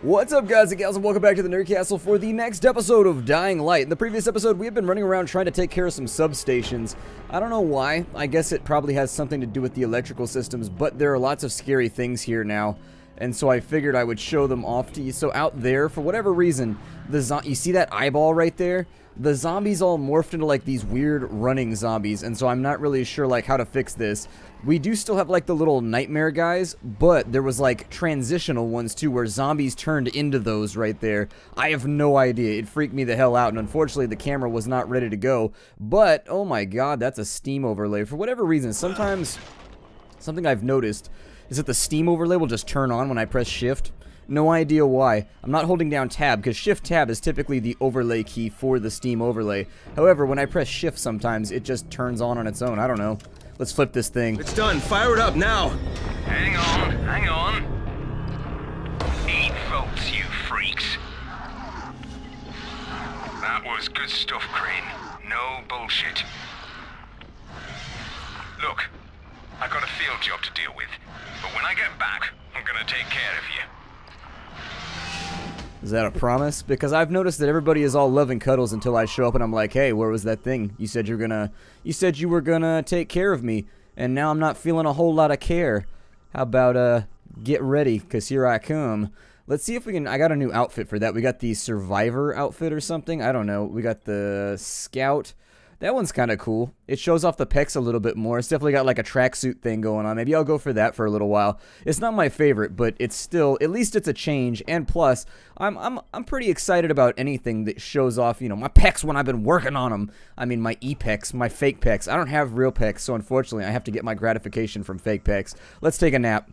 What's up, guys and gals, and welcome back to the Nerd Castle for the next episode of Dying Light. In the previous episode, we have been running around trying to take care of some substations. I don't know why. I guess it probably has something to do with the electrical systems, but there are lots of scary things here now. And so I figured I would show them off to you. So out there, for whatever reason, you see that eyeball right there? The zombies all morphed into like these weird running zombies, and so I'm not really sure like how to fix this. We do still have like the little nightmare guys, but there was like transitional ones too where zombies turned into those right there. I have no idea. It freaked me the hell out, and unfortunately the camera was not ready to go. But oh my god, that's a Steam overlay. For whatever reason, sometimes something I've noticed is that the Steam overlay will just turn on when I press shift. No idea why. I'm not holding down tab because shift tab is typically the overlay key for the Steam overlay. However, when I press shift sometimes it just turns on its own. I don't know. Let's flip this thing. It's done. Fire it up now. Hang on, hang on. 8 volts, you freaks. That was good stuff, Crane. No bullshit. Look, I got a field job to deal with, but when I get back, I'm gonna take care of you. Is that a promise? Because I've noticed that everybody is all love and cuddles until I show up and I'm like, hey, where was that thing? You said you were gonna take care of me, and now I'm not feeling a whole lot of care. How about get ready, cause here I come. Let's see if we can. I got a new outfit for that. We got the survivor outfit or something. I don't know. We got the scout. That one's kind of cool. It shows off the pecs a little bit more. It's definitely got like a tracksuit thing going on. Maybe I'll go for that for a little while. It's not my favorite, but it's still, at least it's a change. And plus, I'm pretty excited about anything that shows off, you know, my pecs when I've been working on them. I mean, my e-pecs, my fake pecs. I don't have real pecs, so unfortunately, I have to get my gratification from fake pecs. Let's take a nap.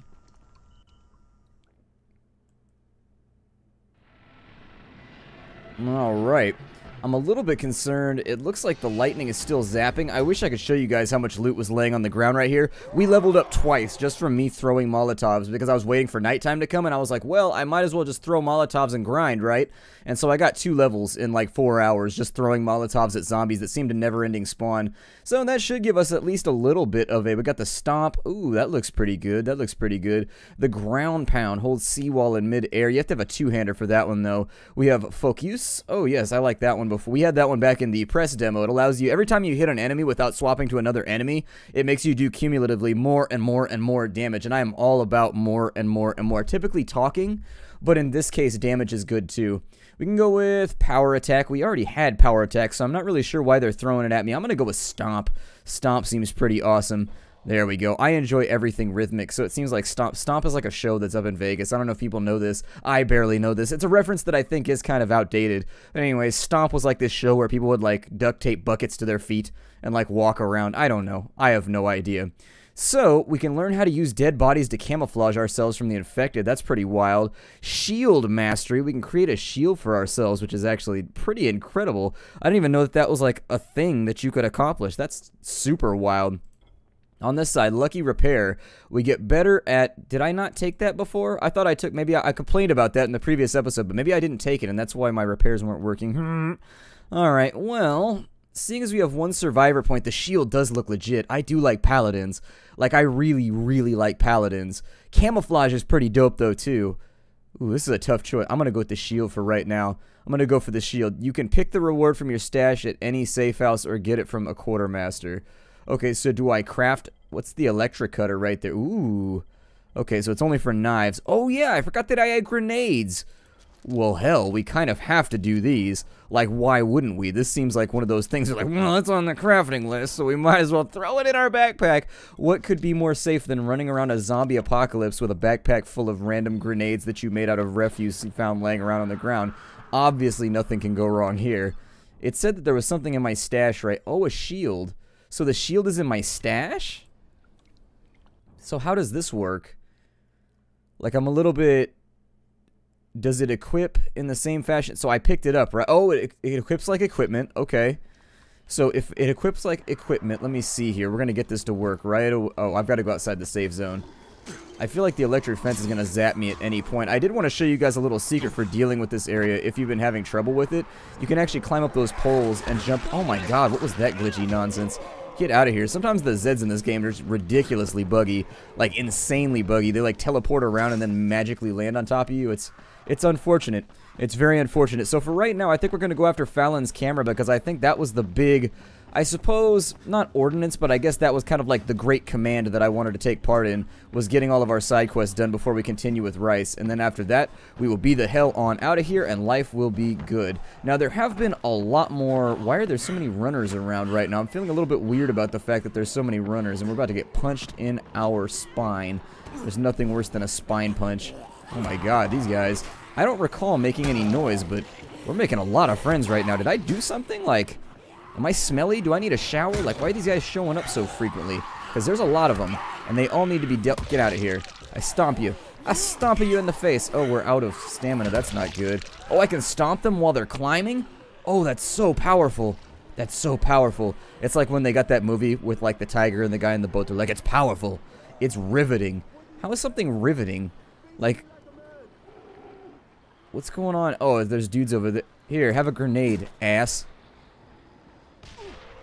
All right. I'm a little bit concerned. It looks like the lightning is still zapping. I wish I could show you guys how much loot was laying on the ground right here. We leveled up twice just from me throwing Molotovs because I was waiting for nighttime to come, and I was like, well, I might as well just throw Molotovs and grind, right? And so I got 2 levels in like 4 hours just throwing Molotovs at zombies that seemed to never-ending spawn. So that should give us at least a little bit of a... We got the stomp. Ooh, that looks pretty good. That looks pretty good. The ground pound holds seawall in mid-air. You have to have a two-hander for that one, though. We have focus. Oh, yes, I like that one before. We had that one back in the press demo. It allows you, every time you hit an enemy without swapping to another enemy, it makes you do cumulatively more and more and more damage, and I am all about more and more and more. Typically talking, but in this case, damage is good too. We can go with power attack. We already had power attack, so I'm not really sure why they're throwing it at me. I'm going to go with stomp. Stomp seems pretty awesome. There we go. I enjoy everything rhythmic, so it seems like Stomp. Stomp is like a show that's up in Vegas. I don't know if people know this. I barely know this. It's a reference that I think is kind of outdated. But anyways, Stomp was like this show where people would like duct tape buckets to their feet and like walk around. I don't know. I have no idea. So, we can learn how to use dead bodies to camouflage ourselves from the infected. That's pretty wild. Shield mastery. We can create a shield for ourselves, which is actually pretty incredible. I didn't even know that that was like a thing that you could accomplish. That's super wild. On this side, lucky repair, we get better at... Did I not take that before? I thought I took... Maybe I complained about that in the previous episode, but maybe I didn't take it, and that's why my repairs weren't working. Alright, well... Seeing as we have 1 survivor point, the shield does look legit. I do like paladins. Like, I really, really like paladins. Camouflage is pretty dope, though, too. Ooh, this is a tough choice. I'm going to go with the shield for right now. I'm going to go for the shield. You can pick the reward from your stash at any safe house or get it from a quartermaster. Okay, so do I craft... What's the electric cutter right there? Ooh. Okay, so it's only for knives. Oh, yeah, I forgot that I had grenades. Well, hell, we kind of have to do these. Like, why wouldn't we? This seems like one of those things that like, well, it's on the crafting list, so we might as well throw it in our backpack. What could be more safe than running around a zombie apocalypse with a backpack full of random grenades that you made out of refuse you found laying around on the ground? Obviously, nothing can go wrong here. It said that there was something in my stash, right? Oh, a shield. So the shield is in my stash? So how does this work? Like, I'm a little bit... Does it equip in the same fashion? So I picked it up, right? Oh, it equips like equipment. Okay. So if it equips like equipment, let me see here. We're going to get this to work, right? Oh, I've got to go outside the safe zone. I feel like the electric fence is going to zap me at any point. I did want to show you guys a little secret for dealing with this area if you've been having trouble with it. You can actually climb up those poles and jump. Oh my god, what was that glitchy nonsense? Get out of here. Sometimes the Zeds in this game are just ridiculously buggy. Like, insanely buggy. They, like, teleport around and then magically land on top of you. It's It's unfortunate. It's very unfortunate. So for right now, I think we're going to go after Fallon's camera because I think that was the big, I suppose, not ordinance, but I guess that was kind of like the great command that I wanted to take part in, was getting all of our side quests done before we continue with Rice. And then after that, we will be the hell on out of here and life will be good. Now, there have been a lot more, why are there so many runners around right now? I'm feeling a little bit weird about the fact that there's so many runners and we're about to get punched in our spine. There's nothing worse than a spine punch. Oh my god, these guys. I don't recall making any noise, but we're making a lot of friends right now. Did I do something? Like, am I smelly? Do I need a shower? Like, why are these guys showing up so frequently? Because there's a lot of them, and they all need to be dealt. Get out of here. I stomp you. I stomp you in the face. Oh, we're out of stamina. That's not good. Oh, I can stomp them while they're climbing? Oh, that's so powerful. That's so powerful. It's like when they got that movie with, like, the tiger and the guy in the boat. They're like, it's powerful. It's riveting. How is something riveting? Like, what's going on? Oh, there's dudes over there. Here, have a grenade, ass.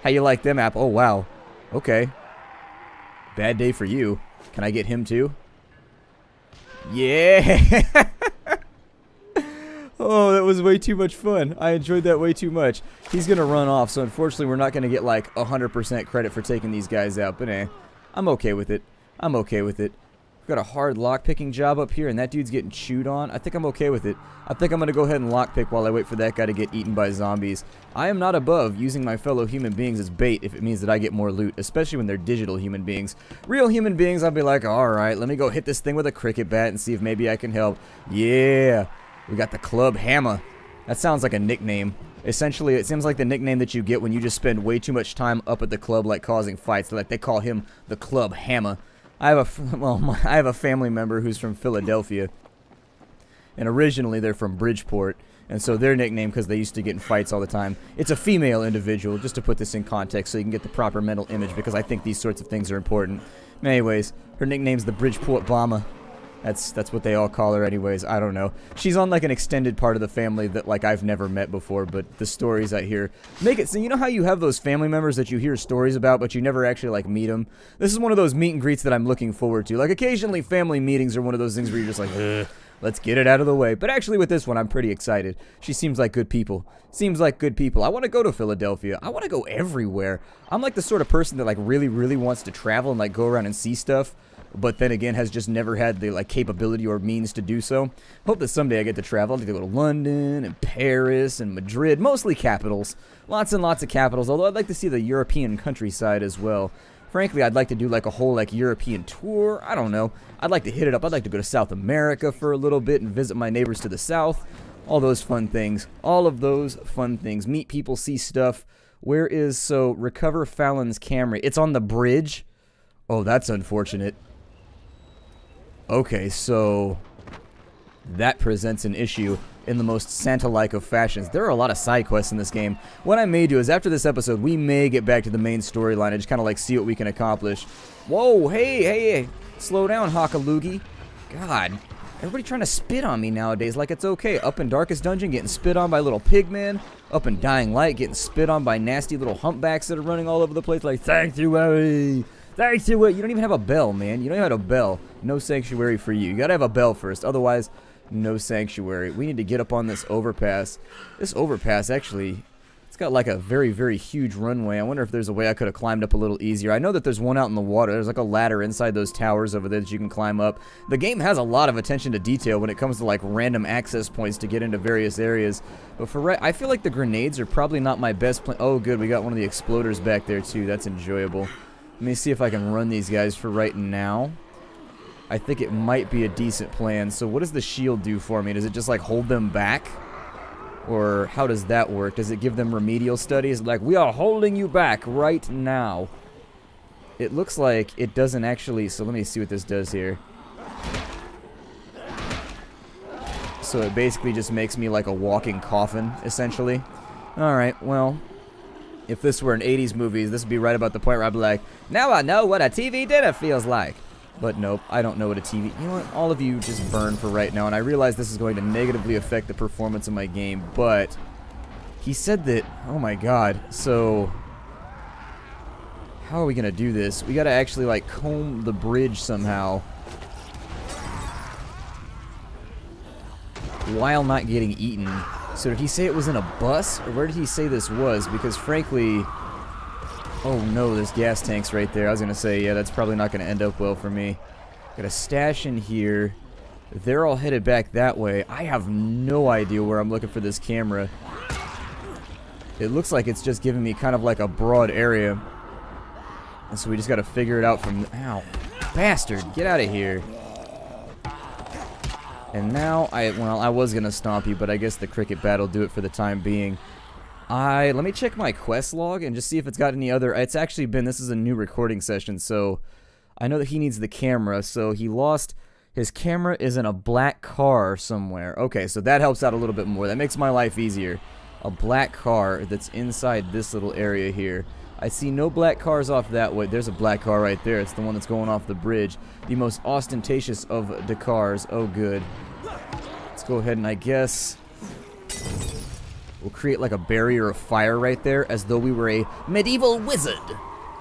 How you like them, app? Oh, wow. Okay. Bad day for you. Can I get him too? Yeah! Oh, that was way too much fun. I enjoyed that way too much. He's gonna run off, so unfortunately we're not gonna get like 100% credit for taking these guys out, but I'm okay with it. I'm okay with it. Got a hard lockpicking job up here, and that dude's getting chewed on. I think I'm okay with it. I think I'm going to go ahead and lockpick while I wait for that guy to get eaten by zombies. I am not above using my fellow human beings as bait if it means that I get more loot, especially when they're digital human beings. Real human beings, I'll be like, alright, let me go hit this thing with a cricket bat and see if maybe I can help. Yeah! We got the Club Hammer. That sounds like a nickname. Essentially, it seems like the nickname that you get when you just spend way too much time up at the club, like causing fights. Like they call him the Club Hammer. I have a family member who's from Philadelphia, and originally they're from Bridgeport, and so their nickname, because they used to get in fights all the time, it's a female individual, just to put this in context so you can get the proper mental image, because I think these sorts of things are important. Anyways, her nickname's the Bridgeport Bomber. That's what they all call her anyways. I don't know. She's on like an extended part of the family that like I've never met before, but the stories I hear make it so you know how you have those family members that you hear stories about but you never actually like meet them? This is one of those meet and greets that I'm looking forward to. Like occasionally family meetings are one of those things where you're just like, ugh, let's get it out of the way. But actually with this one I'm pretty excited. She seems like good people. Seems like good people. I want to go to Philadelphia. I want to go everywhere. I'm like the sort of person that like really wants to travel and like go around and see stuff, but then again has just never had the like capability or means to do so. Hope that someday I get to travel. I'd like to go to London and Paris and Madrid, mostly capitals. Lots and lots of capitals, although I'd like to see the European countryside as well. Frankly, I'd like to do like a whole like European tour. I don't know. I'd like to hit it up. I'd like to go to South America for a little bit and visit my neighbors to the south. All those fun things. All of those fun things. Meet people, see stuff. Where is, so, recover Fallon's camera. It's on the bridge? Oh, that's unfortunate. Okay, so that presents an issue in the most Santa-like of fashions. There are a lot of side quests in this game. What I may do is after this episode, we may get back to the main storyline and just kind of like see what we can accomplish. Whoa, hey, slow down, Hockaloogie. God, everybody trying to spit on me nowadays like it's okay. Up in Darkest Dungeon, getting spit on by little pigmen. Up in Dying Light, getting spit on by nasty little humpbacks that are running all over the place like, sanctuary. Sanctuary. You don't even have a bell, man. You don't even have a bell. No sanctuary for you. You gotta have a bell first. Otherwise, no sanctuary. We need to get up on this overpass. This overpass, actually, it's got like a very huge runway. I wonder if there's a way I could have climbed up a little easier. I know that there's one out in the water. There's like a ladder inside those towers over there that you can climb up. The game has a lot of attention to detail when it comes to like random access points to get into various areas. But for right, I feel like the grenades are probably not my best plan. Oh, good. We got one of the exploders back there too. That's enjoyable. Let me see if I can run these guys for right now. I think it might be a decent plan. So what does the shield do for me? Does it just like hold them back? Or how does that work? Does it give them remedial studies? Like, we are holding you back right now. It looks like it doesn't actually, so let me see what this does here. So it basically just makes me like a walking coffin, essentially. Alright, well, if this were an 80s movie, this would be right about the point where I'd be like, now I know what a TV dinner feels like. But nope, I don't know what a TV... You know what? All of you just burn for right now, and I realize this is going to negatively affect the performance of my game, but... He said that... Oh my god. So... How are we gonna do this? We gotta actually, like, comb the bridge somehow. while not getting eaten. So did he say it was in a bus, or where did he say this was? Because frankly, oh no, there's gas tanks right there. I was gonna say, yeah, that's probably not gonna end up well for me. Got a stash in here. They're all headed back that way. I have no idea where I'm looking for this camera. It looks like it's just giving me kind of like a broad area. And so we just gotta figure it out from... Ow. Bastard! Get out of here. And now, well, I was gonna stomp you, but I guess the cricket bat will do it for the time being. Let me check my quest log and just see if it's got any other... It's actually been... This is a new recording session, so... I know that he needs the camera, so he lost... His camera is in a black car somewhere. Okay, so that helps out a little bit more. That makes my life easier. A black car that's inside this little area here. I see no black cars off that way. There's a black car right there. It's the one that's going off the bridge. The most ostentatious of the cars. Oh, good. Let's go ahead and I guess we'll create like a barrier of fire right there as though we were a medieval wizard.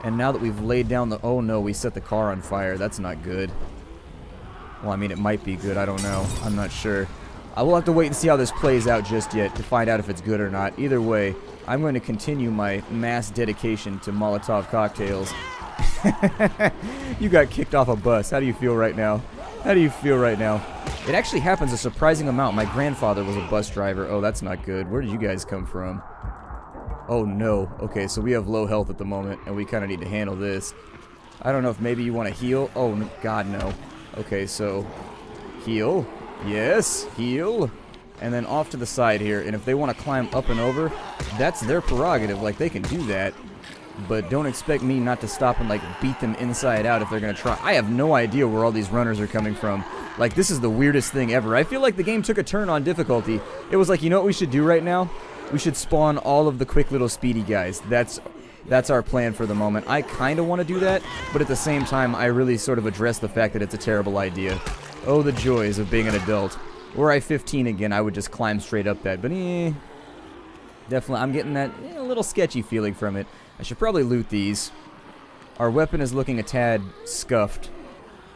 And now that we've laid down the... Oh, no, we set the car on fire. That's not good. Well, I mean, it might be good. I don't know. I'm not sure. I will have to wait and see how this plays out just yet to find out if it's good or not. Either way, I'm going to continue my mass dedication to Molotov cocktails. You got kicked off a bus. How do you feel right now? How do you feel right now? It actually happens a surprising amount. My grandfather was a bus driver. Oh, that's not good. Where did you guys come from? Oh, no. Okay, so we have low health at the moment, and we kind of need to handle this. I don't know if maybe you want to heal. Oh, God, no. Okay, so heal. Yes, heal. And then off to the side here. And if they want to climb up and over, that's their prerogative. Like, they can do that. But don't expect me not to stop and, like, beat them inside out if they're going to try. I have no idea where all these runners are coming from. Like, this is the weirdest thing ever. I feel like the game took a turn on difficulty. It was like, you know what we should do right now? We should spawn all of the quick little speedy guys. That's our plan for the moment. I kind of want to do that, but at the same time, I really sort of address the fact that it's a terrible idea. Oh, the joys of being an adult. Were I 15 again, I would just climb straight up that, but definitely, I'm getting that a little sketchy feeling from it. I should probably loot these. Our weapon is looking a tad scuffed,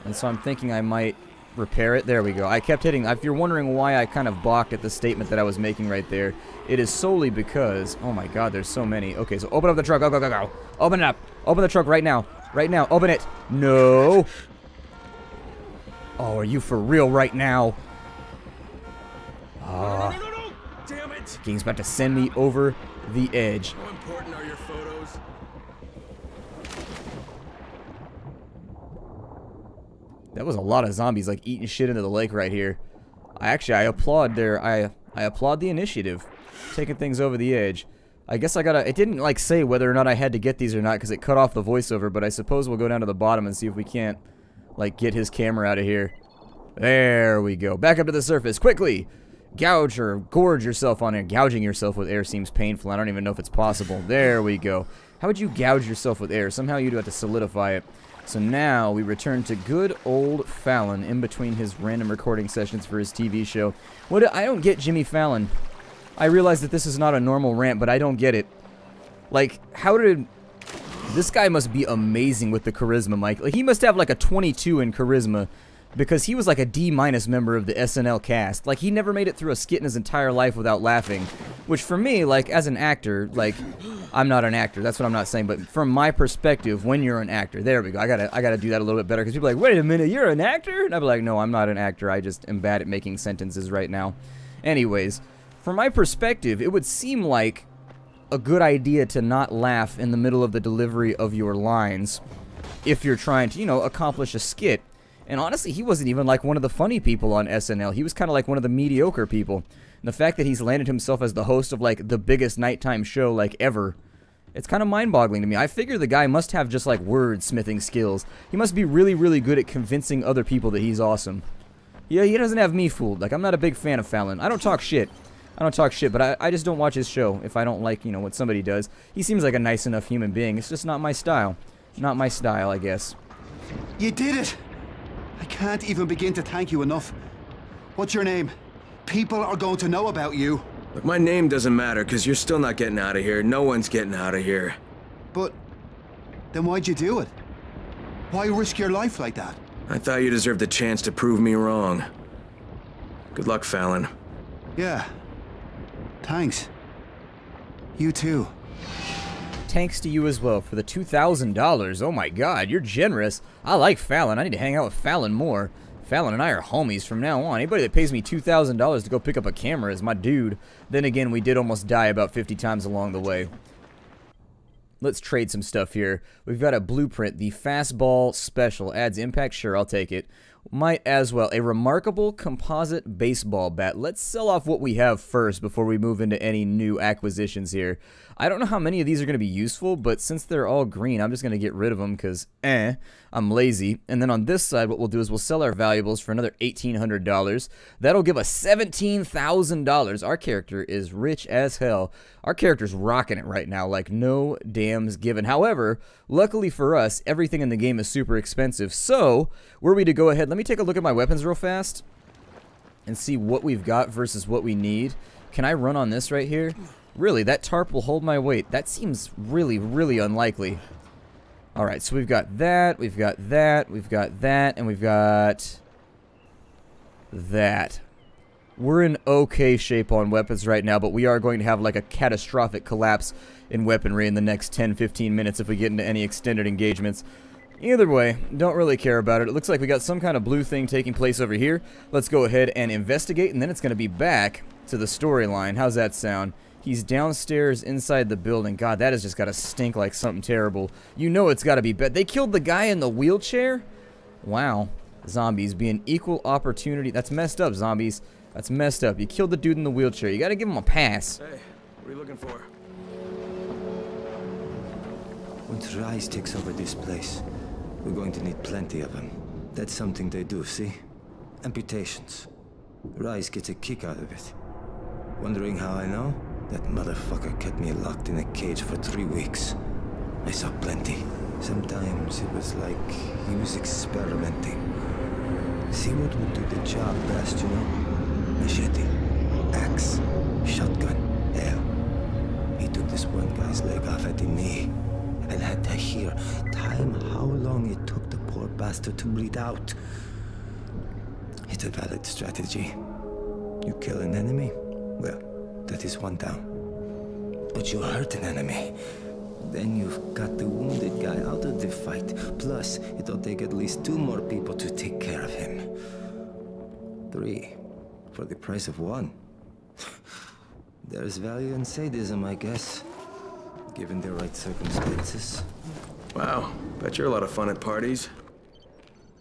and so I'm thinking I might repair it. There we go. I kept hitting. If you're wondering why I kind of balked at the statement that I was making right there, it is solely because... Oh my god, there's so many. Okay, so open up the truck. Go, go, go, go. Open it up. Open the truck right now. Right now. Open it. No. Oh, are you for real right now? No. Damn it. Game's about to send me over the edge. How important are your photos? That was a lot of zombies like eating shit into the lake right here. I applaud I applaud the initiative, taking things over the edge. I guess I gotta... It didn't like say whether or not I had to get these or not because it cut off the voiceover, but I suppose we'll go down to the bottom and see if we can't like get his camera out of here. There we go. Back up to the surface quickly. Gouge or gorge yourself on air. Gouging yourself with air seems painful. I don't even know if it's possible. There we go. How would you gouge yourself with air? Somehow you'd have to solidify it. So now we return to good old Fallon in between his random recording sessions for his TV show. I don't get Jimmy Fallon. I realize that this is not a normal rant, but I don't get it. Like, how did... This guy must be amazing with the charisma, Mike. Like, he must have like a 22 in charisma because he was like a D- member of the SNL cast. Like, he never made it through a skit in his entire life without laughing. Which for me, like, as an actor, like... I'm not an actor, that's what I'm not saying, but from my perspective, when you're an actor, there we go, I gotta do that a little bit better, because people are like, wait a minute, you're an actor? And I'd be like, no, I'm not an actor, I just am bad at making sentences right now. Anyways, from my perspective, it would seem like a good idea to not laugh in the middle of the delivery of your lines, if you're trying to, you know, accomplish a skit. And honestly, he wasn't even like one of the funny people on SNL, he was kind of like one of the mediocre people. And the fact that he's landed himself as the host of, like, the biggest nighttime show, like, ever, it's kind of mind-boggling to me. I figure the guy must have just, like, wordsmithing skills. He must be really, really good at convincing other people that he's awesome. Yeah, he doesn't have me fooled. Like, I'm not a big fan of Fallon. I don't talk shit. But I just don't watch his show if I don't like, you know, what somebody does. He seems like a nice enough human being. It's just not my style. Not my style, I guess. You did it! I can't even begin to thank you enough. What's your name? People are going to know about you. Look, my name doesn't matter, because you're still not getting out of here. No one's getting out of here. But then why'd you do it? Why risk your life like that? I thought you deserved the chance to prove me wrong. Good luck, Fallon. Yeah. Thanks. You too. Thanks to you as well for the $2,000. Oh my god, you're generous. I like Fallon. I need to hang out with Fallon more. Fallon and I are homies from now on. Anybody that pays me $2,000 to go pick up a camera is my dude. Then again, we did almost die about 50 times along the way. Let's trade some stuff here. We've got a blueprint. The fastball special adds impact. Sure, I'll take it. Might as well. A remarkable composite baseball bat. Let's sell off what we have first before we move into any new acquisitions here. I don't know how many of these are going to be useful, but since they're all green, I'm just going to get rid of them because, I'm lazy. And then on this side, what we'll do is we'll sell our valuables for another $1,800. That'll give us $17,000. Our character is rich as hell. Our character's rocking it right now, like no damns given. However, luckily for us, everything in the game is super expensive. So, were we to go ahead, let me take a look at my weapons real fast and see what we've got versus what we need. Can I run on this right here? Really, that tarp will hold my weight. That seems really, really unlikely. Alright, so we've got that, we've got that, we've got that, and we've got that. We're in okay shape on weapons right now, but we are going to have like a catastrophic collapse in weaponry in the next 10-15 minutes if we get into any extended engagements. Either way, don't really care about it. It looks like we got some kind of blue thing taking place over here. Let's go ahead and investigate, and then it's going to be back to the storyline. How's that sound? He's downstairs inside the building. God, that has just got to stink like something terrible. You know it's got to be bad. They killed the guy in the wheelchair? Wow. Zombies being equal opportunity. That's messed up, zombies. That's messed up. You killed the dude in the wheelchair. You got to give him a pass. Hey, what are you looking for? Once Rise takes over this place, we're going to need plenty of them. That's something they do, see? Amputations. Rise gets a kick out of it. Wondering how I know? That motherfucker kept me locked in a cage for 3 weeks. I saw plenty. Sometimes it was like he was experimenting. See what would do the job best, you know? Machete, axe, shotgun, hell. He took this one guy's leg off at the knee and had to hear time how long it took the poor bastard to bleed out. It's a valid strategy. You kill an enemy, well, that is one down. But you hurt an enemy, then you've got the wounded guy out of the fight. Plus, it'll take at least 2 more people to take care of him. 3, for the price of 1. There's value in sadism, I guess, given the right circumstances. Wow, bet you're a lot of fun at parties.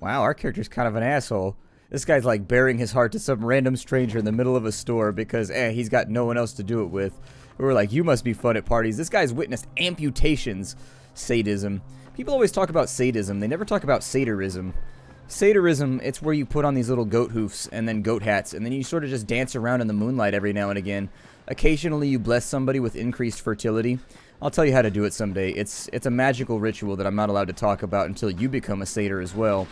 Wow, our character's kind of an asshole. This guy's like bearing his heart to some random stranger in the middle of a store because, he's got no one else to do it with. We were like, you must be fun at parties. This guy's witnessed amputations. Sadism. People always talk about sadism. They never talk about satyrism. Satyrism, it's where you put on these little goat hoofs and then goat hats, and then you sort of just dance around in the moonlight every now and again. Occasionally you bless somebody with increased fertility. I'll tell you how to do it someday. It's a magical ritual that I'm not allowed to talk about until you become a satyr as well.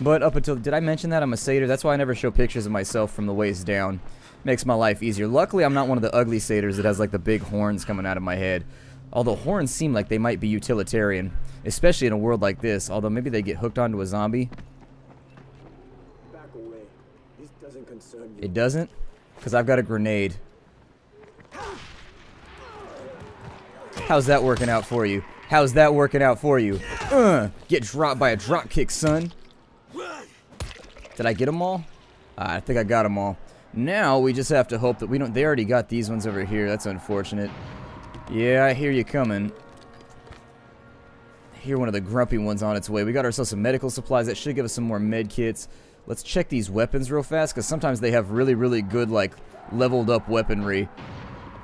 But up until, did I mention that I'm a satyr? That's why I never show pictures of myself from the waist down. Makes my life easier. Luckily, I'm not one of the ugly satyrs that has like the big horns coming out of my head. Although horns seem like they might be utilitarian, especially in a world like this. Although maybe they get hooked onto a zombie. Back away. This doesn't concern you. It doesn't? Because I've got a grenade. How's that working out for you? How's that working out for you? Get dropped by a drop kick, son. Did I get them all? I think I got them all. Now we just have to hope that we don't... They already got these ones over here. That's unfortunate. Yeah, I hear you coming. I hear one of the grumpy ones on its way. We got ourselves some medical supplies. That should give us some more med kits. Let's check these weapons real fast, because sometimes they have really, really good, like, leveled up weaponry.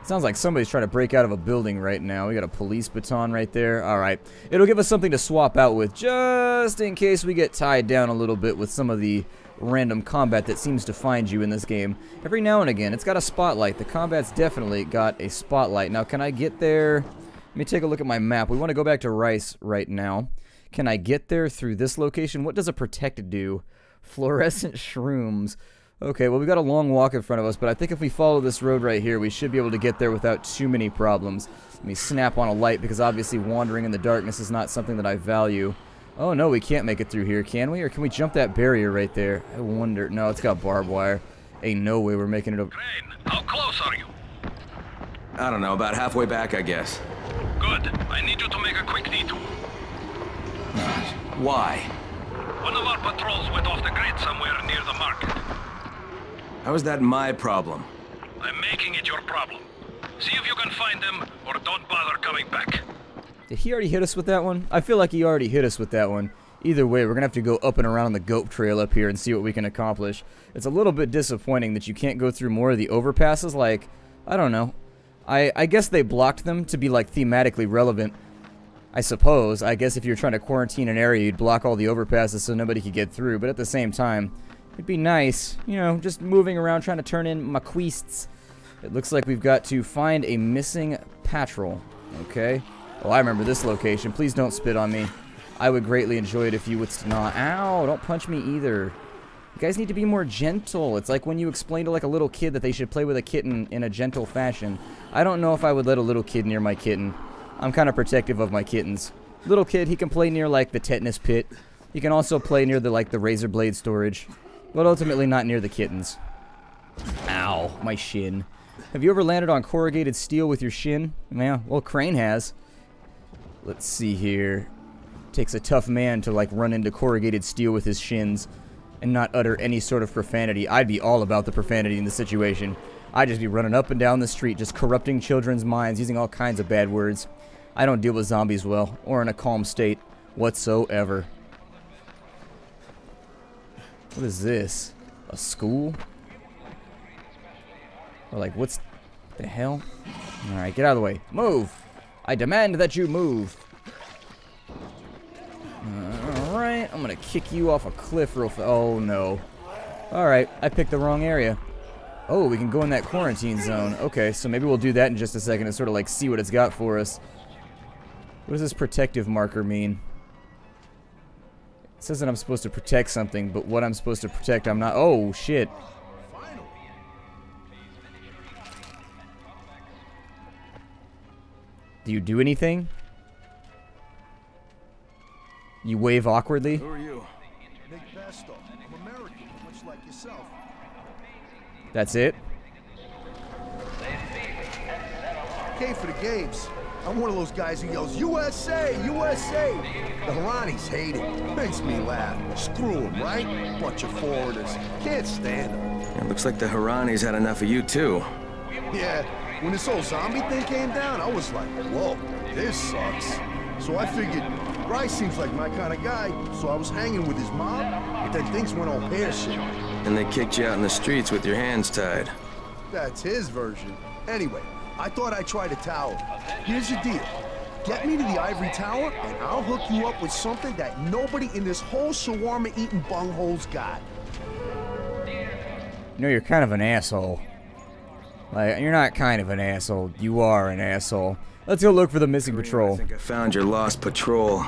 Sounds like somebody's trying to break out of a building right now. We got a police baton right there. Alright. It'll give us something to swap out with, just in case we get tied down a little bit with some of the random combat that seems to find you in this game. Every now and again, it's got a spotlight. The combat's definitely got a spotlight. Now, can I get there? Let me take a look at my map. We want to go back to Rice right now. Can I get there through this location? What does a protect do? Fluorescent shrooms. Okay, well, we've got a long walk in front of us, but I think if we follow this road right here, we should be able to get there without too many problems. Let me snap on a light, because obviously wandering in the darkness is not something that I value. Oh, no, we can't make it through here, can we? Or can we jump that barrier right there? I wonder. No, it's got barbed wire. Ain't no way we're making it over. Crane, how close are you? I don't know, about halfway back, I guess. Good. I need you to make a quick detour. Why? One of our patrols went off the grid somewhere near the market. How is that my problem? I'm making it your problem. See if you can find them, or don't bother coming back. Did he already hit us with that one? I feel like he already hit us with that one. Either way, we're gonna have to go up and around the goat trail up here and see what we can accomplish. It's a little bit disappointing that you can't go through more of the overpasses. Like, I don't know. I guess they blocked them to be like thematically relevant. I suppose. I guess if you're trying to quarantine an area, you'd block all the overpasses so nobody could get through. But at the same time, it'd be nice, you know, just moving around trying to turn in my quests. It looks like we've got to find a missing patrol. Okay. Oh, I remember this location. Please don't spit on me. I would greatly enjoy it if you would not. Ow, don't punch me either. You guys need to be more gentle. It's like when you explain to like a little kid that they should play with a kitten in a gentle fashion. I don't know if I would let a little kid near my kitten. I'm kind of protective of my kittens. Little kid, he can play near like the tetanus pit. He can also play near the razor blade storage, but ultimately not near the kittens. Ow, my shin. Have you ever landed on corrugated steel with your shin? Yeah, well, Crane has. Let's see here. Takes a tough man to like run into corrugated steel with his shins and not utter any sort of profanity. I'd be all about the profanity in the situation. I'd just be running up and down the street, just corrupting children's minds, using all kinds of bad words. I don't deal with zombies well, or in a calm state whatsoever. What is this? A school? Or like, what's the hell? Alright, get out of the way. Move! I demand that you move. Alright, I'm gonna kick you off a cliff real fast. Oh no. Alright, I picked the wrong area. Oh, we can go in that quarantine zone. Okay, so maybe we'll do that in just a second and sort of like see what it's got for us. What does this protective marker mean? It says that I'm supposed to protect something, but what I'm supposed to protect, I'm not. Oh, shit. Do you do anything? You wave awkwardly? Who are you? I'm American, much like yourself. That's it? Came for the games. I'm one of those guys who yells, USA, USA! The Haranis hate it. Makes me laugh. Screw them, right? Bunch of foreigners. Can't stand them. It looks like the Haranis had enough of you, too. Yeah, when this whole zombie thing came down, I was like, whoa, this sucks. So I figured, Rice seems like my kind of guy, so I was hanging with his mom, but then things went all pear-shaped. And they kicked you out in the streets with your hands tied. That's his version. Anyway, I thought I'd try the tower. Here's the deal. Get me to the ivory tower, and I'll hook you up with something that nobody in this whole shawarma-eating bunghole's got. You know, you're kind of an asshole. Like, you're not kind of an asshole. You are an asshole. Let's go look for the missing patrol. I think I found your lost patrol.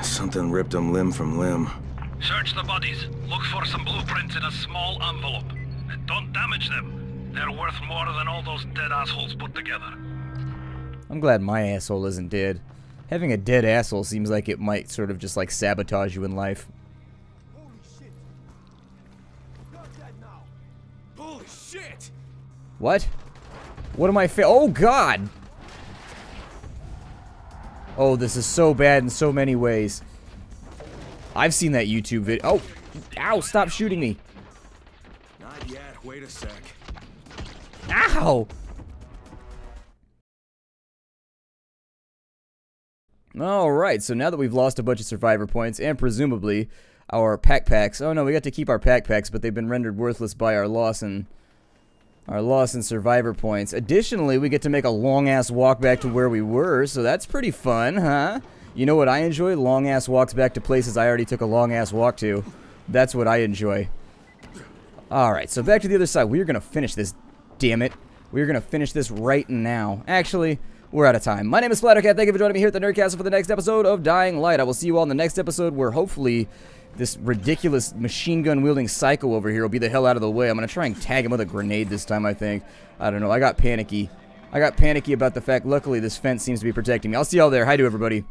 Something ripped them limb from limb. Search the bodies. Look for some blueprints in a small envelope. And don't damage them. They're worth more than all those dead assholes put together. I'm glad my asshole isn't dead. Having a dead asshole seems like it might sort of just like sabotage you in life. Holy shit! Got that now. Holy shit! What? What am I oh god! Oh, this is so bad in so many ways. I've seen that YouTube video. Oh! Ow, stop shooting me. Not yet. Wait a sec. Ow! Alright, so now that we've lost a bunch of survivor points, and presumably our packs. Oh no, we got to keep our packs, but they've been rendered worthless by our loss in survivor points. Additionally, we get to make a long-ass walk back to where we were, so that's pretty fun, huh? You know what I enjoy? Long-ass walks back to places I already took a long-ass walk to. That's what I enjoy. Alright, so back to the other side. We're gonna finish this, damn it. We're gonna finish this right now. Actually, we're out of time. My name is Splattercat. Thank you for joining me here at the Nerdcastle for the next episode of Dying Light. I will see you all in the next episode where hopefully this ridiculous machine gun wielding psycho over here will be the hell out of the way. I'm gonna try and tag him with a grenade this time, I think. I don't know. I got panicky. I got panicky about the fact, luckily, this fence seems to be protecting me. I'll see y'all there. Hi to everybody.